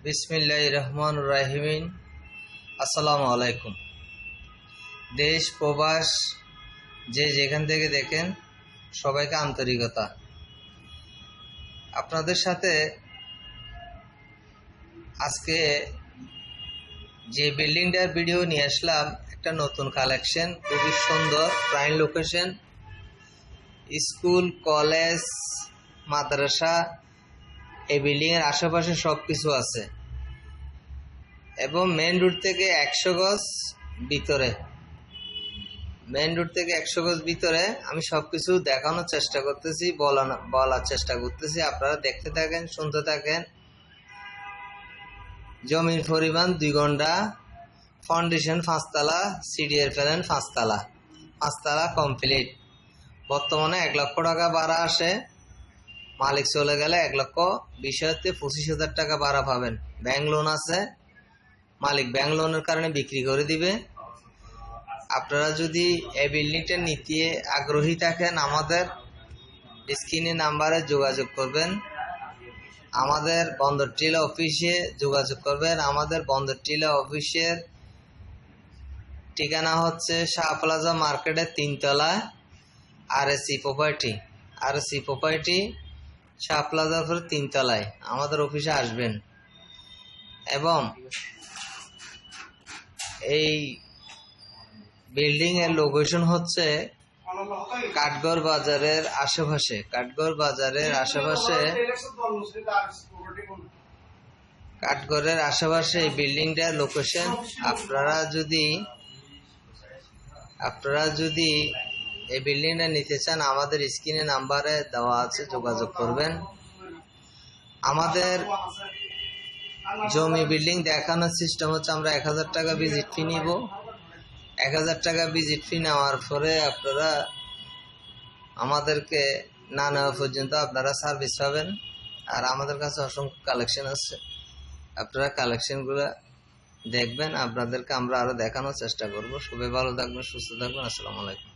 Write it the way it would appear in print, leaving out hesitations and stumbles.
বিসমিল্লাহির রহমানির রহিম। আসসালামু আলাইকুম। দেশ প্রবাস যে যেখান থেকে দেখেন সবাইকে আন্তরিকতা। আপনাদের সাথে আজকে যে বিল্ডিংটার ভিডিও নিয়ে আসলাম, একটা নতুন কালেকশন, খুবই সুন্দর প্রাইম লোকেশন, স্কুল, কলেজ, মাদ্রাসা, এই বিল্ডিংয়ের আশেপাশে সব কিছু আছে এবং মেন রোড থেকে 100 গজ ভিতরে, আমি সবকিছু দেখানোর চেষ্টা করতেছি, বলার চেষ্টা করতেছি। আপনারা দেখতে থাকেন, শুনতে থাকেন। জমির পরিমাণ 2 ঘন্টা, ফাউন্ডেশন 5 তলা, সিডিএর প্ল্যান 5 তলা কমপ্লিট। বর্তমানে 1 লক্ষ টাকা ভাড়া আসে, মালিক চলে গেলে 1,20,25,000 টাকা ভাড়া পাবেন। ব্যাংক লোন আছে, মালিক ব্যাংক লোনের কারণে বিক্রি করে দিবে। আপনারা যদি এই বিল্ডিংটা নিতে আগ্রহী থাকেন, আমাদের স্ক্রিনে নাম্বারে যোগাযোগ করবেন, আমাদের বন্দর টিলা অফিসে যোগাযোগ করবেন। আমাদের বন্দর টিলা অফিসের ঠিকানা হচ্ছে শাহ প্লাজা মার্কেটের 3 তলায়, আরএসি প্রপার্টি, শাহ প্লাজার 3 তলায় আমাদের অফিসে আসবেন। এবং এই বিল্ডিং এর লোকেশন হচ্ছে কাঠগড় বাজারের আশেপাশে এই বিল্ডিংটার লোকেশন। আপনারা যদি এই বিল্ডিংটা নিতে চান, আমাদের স্ক্রিনে নাম্বারে দেওয়া আছে, যোগাযোগ করবেন। আমাদের জমি বিল্ডিং দেখানোর সিস্টেম হচ্ছে, আমরা 1000 টাকা ভিজিট ফি নিব। 1000 টাকা ভিজিট ফি নেওয়ার পরে আপনারা আমাদেরকে না নেওয়া পর্যন্ত আপনারা সার্ভিস পাবেন। আর আমাদের কাছে অসংখ্য কালেকশন আছে, আপনারা কালেকশনগুলো দেখবেন, আপনাদেরকে আমরা আরো দেখানোর চেষ্টা করব। সবাই ভালো থাকবেন, সুস্থ থাকবেন। আসসালামু আলাইকুম।